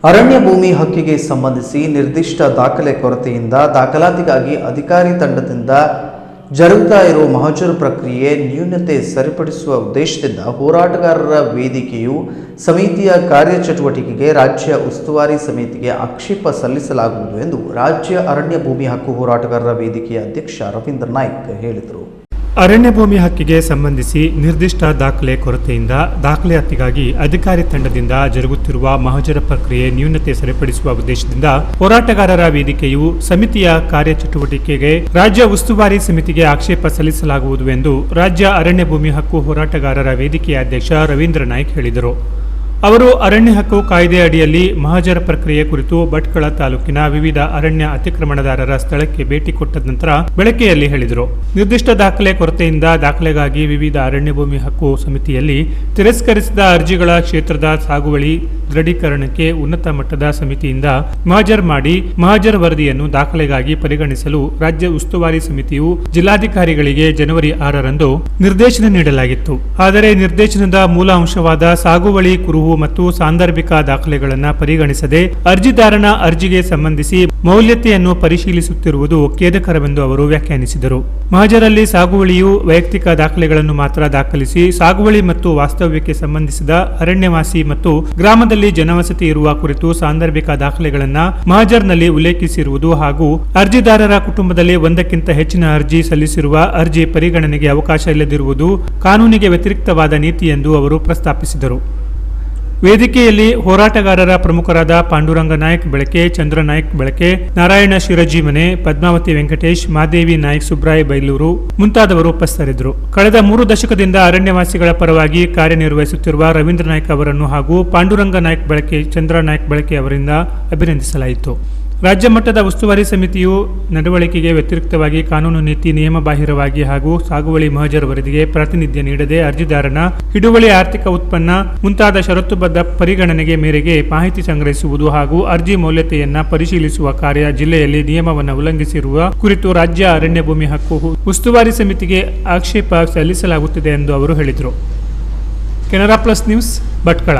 ಅರಣ್ಯ ಭೂಮಿ ಹಕ್ಕಿಗೆ ಸಂಬಂಧಿಸಿ ನಿರ್ದಿಷ್ಟ ದಾಖಲೆ ಕೊರತೆಯಿಂದ ದಾಖಲಾತಿಗಾಗಿ ಅಧಿಕಾರಿ ತಂಡದಿಂದ ಜರುಗುತ್ತಾ ಇರುವ ಮಹಜರು ಪ್ರಕ್ರಿಯೆ ನ್ಯೂನತೆ ಸರಿಪಡಿಸುವ ಉದ್ದೇಶದಿಂದ ಹೋರಾಟಗಾರರ ವೇದಿಕೆಯು ಸಮಿತಿಯ ಕಾರ್ಯಚಟುವಟಿಕೆಗೆ ರಾಜ್ಯ ಉಸ್ತುವಾರಿ ಸಮಿತಿಗೆ ಆಕ್ಷೇಪ ಸಲ್ಲಿಸಲಾಗುವುದು ಎಂದು ರಾಜ್ಯ ಅರಣ್ಯ ಭೂಮಿ ಹಕ್ಕು ಹೋರಾಟಗಾರರ ವೇದಿಕೆಯ ಅಧ್ಯಕ್ಷ ರವೀಂದ್ರ ನಾಯ್ಕ್ ಹೇಳಿದರು. ಅರಣ್ಯ ಭೂಮಿ ಹಕ್ಕಿಗೆ ಸಂಬಂಧಿಸಿ ನಿರ್ದಿಷ್ಟ ದಾಖಲೆ ಕೊರತೆಯಿಂದ ದಾಖಲಾತಿಗಾಗಿ ಅಧಿಕಾರಿ ತಂಡದಿಂದ ಜರುಗುತ್ತಿರುವ ಮಹಜರ ಪ್ರಕ್ರಿಯೆ ನ್ಯೂನತೆ ಸರಿಪಡಿಸುವ ಉದ್ದೇಶದಿಂದ ಹೋರಾಟಗಾರರ ವೇದಿಕೆಯು ಸಮಿತಿಯ ಕಾರ್ಯಚಟುವಟಿಕೆಗೆ ರಾಜ್ಯ ಉಸ್ತುವಾರಿ ಸಮಿತಿಗೆ ಆಕ್ಷೇಪ ಸಲ್ಲಿಸಲಾಗುವುದು ಎಂದು ರಾಜ್ಯ ಅರಣ್ಯ ಭೂಮಿ ಹಕ್ಕು ಹೋರಾಟಗಾರರ ವೇದಿಕೆಯ ಅಧ್ಯಕ್ಷ ರವೀಂದ್ರ ನಾಯ್ಕ್ ಹೇಳಿದರು. ಅವರು ಅರಣ್ಯ ಹಕ್ಕು ಕಾಯ್ದೆ ಅಡಿಯಲ್ಲಿ ಮಹಜರ ಪ್ರಕ್ರಿಯೆ ಕುರಿತು ಭಟ್ಕಳ ತಾಲೂಕಿನ ವಿವಿಧ ಅರಣ್ಯ ಅತಿಕ್ರಮಣದಾರರ ಸ್ಥಳಕ್ಕೆ ಭೇಟಿ ಕೊಟ್ಟ ನಂತರ ಬೆಳಕೆಯಲ್ಲಿ ಹೇಳಿದರು. ನಿರ್ದಿಷ್ಟ ದಾಖಲೆ ಕೊರತೆಯಿಂದ ದಾಖಲೆಗಾಗಿ ವಿವಿಧ ಅರಣ್ಯ ಭೂಮಿ ಹಕ್ಕು ಸಮಿತಿಯಲ್ಲಿ ತಿರಸ್ಕರಿಸಿದ ಅರ್ಜಿಗಳ ಕ್ಷೇತ್ರದ ಸಾಗುವಳಿ ದೃಢೀಕರಣಕ್ಕೆ ಉನ್ನತ ಮಟ್ಟದ ಸಮಿತಿಯಿಂದ ಮಹಜರ್ ಮಾಡಿ ಮಹಜರ್ ವರದಿಯನ್ನು ದಾಖಲೆಗಾಗಿ ಪರಿಗಣಿಸಲು ರಾಜ್ಯ ಉಸ್ತುವಾರಿ ಸಮಿತಿಯು ಜಿಲ್ಲಾಧಿಕಾರಿಗಳಿಗೆ ಜನವರಿ 6ರಂದು ನಿರ್ದೇಶನ ನೀಡಲಾಗಿತ್ತು. ಆದರೆ ನಿರ್ದೇಶನದ ಮೂಲ ಅಂಶವಾದ ಸಾಗುವಳಿ ಕುರುಹು ಮತ್ತು ಸಾಂದರ್ಭಿಕ ದಾಖಲೆಗಳನ್ನು ಪರಿಗಣಿಸದೆ ಅರ್ಜಿದಾರನ ಅರ್ಜಿಗೆ ಸಂಬಂಧಿಸಿ ಮೌಲ್ಯತೆಯನ್ನು ಪರಿಶೀಲಿಸುತ್ತಿರುವುದು ಖೇದಕರವೆಂದು ಅವರು ವ್ಯಾಖ್ಯಾನಿಸಿದರು. ಮಹಜರಲ್ಲಿ ಸಾಗುವಳಿಯು ವೈಯಕ್ತಿಕ ದಾಖಲೆಗಳನ್ನು ಮಾತ್ರ ದಾಖಲಿಸಿ ಸಾಗುವಳಿ ಮತ್ತು ವಾಸ್ತವ್ಯಕ್ಕೆ ಸಂಬಂಧಿಸಿದ ಅರಣ್ಯವಾಸಿ ಮತ್ತು ಗ್ರಾಮದಲ್ಲಿ ಜನವಸತಿ ಇರುವ ಕುರಿತು ಸಾಂದರ್ಭಿಕ ದಾಖಲೆಗಳನ್ನು ಮಹಜರ್ನಲ್ಲಿ ಉಲ್ಲೇಖಿಸಿರುವುದು ಹಾಗೂ ಅರ್ಜಿದಾರರ ಕುಟುಂಬದಲ್ಲಿ ಒಂದಕ್ಕಿಂತ ಹೆಚ್ಚಿನ ಅರ್ಜಿ ಸಲ್ಲಿಸಿರುವ ಅರ್ಜಿ ಪರಿಗಣನೆಗೆ ಅವಕಾಶ ಇಲ್ಲದಿರುವುದು ಕಾನೂನಿಗೆ ವ್ಯತಿರಿಕ್ತವಾದ ನೀತಿ ಎಂದು ಅವರು ಪ್ರಸ್ತಾಪಿಸಿದರು. ವೇದಿಕೆಯಲ್ಲಿ ಹೋರಾಟಗಾರರ ಪ್ರಮುಖರಾದ ಪಾಂಡುರಂಗ ನಾಯ್ಕ್ ಬೆಳಕೆ, ಚಂದ್ರ ನಾಯ್ಕ್ ಬೆಳಕೆ, ನಾರಾಯಣ ಶಿರಜಿಮನೆ, ಪದ್ಮಾವತಿ ವೆಂಕಟೇಶ್, ಮಾದೇವಿ ನಾಯ್ಕ್, ಸುಬ್ರಾಯ ಬೈಲೂರು ಮುಂತಾದವರು ಉಪಸ್ಥಿತರಿದ್ದರು. ಕಳೆದ 3 ದಶಕದಿಂದ ಅರಣ್ಯವಾಸಿಗಳ ಪರವಾಗಿ ಕಾರ್ಯನಿರ್ವಹಿಸುತ್ತಿರುವ ರವೀಂದ್ರ ನಾಯ್ಕ್ ಅವರನ್ನು ಹಾಗೂ ಪಾಂಡುರಂಗ ನಾಯ್ಕ್ ಬೆಳಕೆ, ಚಂದ್ರ ನಾಯ್ಕ್ ಬೆಳಕೆ ಅವರಿಂದ ಅಭಿನಂದಿಸಲಾಯಿತು. ರಾಜ್ಯ ಮಟ್ಟದ ಉಸ್ತುವಾರಿ ಸಮಿತಿಯು ನಡವಳಿಕೆಗೆ ವ್ಯತಿರಿಕ್ತವಾಗಿ ಕಾನೂನು ನೀತಿ ನಿಯಮಬಾಹಿರವಾಗಿ ಹಾಗೂ ಸಾಗುವಳಿ ಮಹಜರ್ ವರದಿಗೆ ಪ್ರಾತಿನಿಧ್ಯ ನೀಡದೆ ಅರ್ಜಿದಾರನ ಹಿಡುವಳಿ ಆರ್ಥಿಕ ಉತ್ಪನ್ನ ಮುಂತಾದ ಷರತ್ತುಬದ್ಧ ಪರಿಗಣನೆಗೆ ಮೇರೆಗೆ ಮಾಹಿತಿ ಸಂಗ್ರಹಿಸುವುದು ಹಾಗೂ ಅರ್ಜಿ ಮೌಲ್ಯತೆಯನ್ನ ಪರಿಶೀಲಿಸುವ ಕಾರ್ಯ ಜಿಲ್ಲೆಯಲ್ಲಿ ನಿಯಮವನ್ನು ಉಲ್ಲಂಘಿಸಿರುವ ಕುರಿತು ರಾಜ್ಯ ಅರಣ್ಯ ಭೂಮಿ ಹಕ್ಕು ಉಸ್ತುವಾರಿ ಸಮಿತಿಗೆ ಆಕ್ಷೇಪ ಸಲ್ಲಿಸಲಾಗುತ್ತಿದೆ ಎಂದು ಅವರು ಹೇಳಿದರು. Canara plus news, Bhatkal.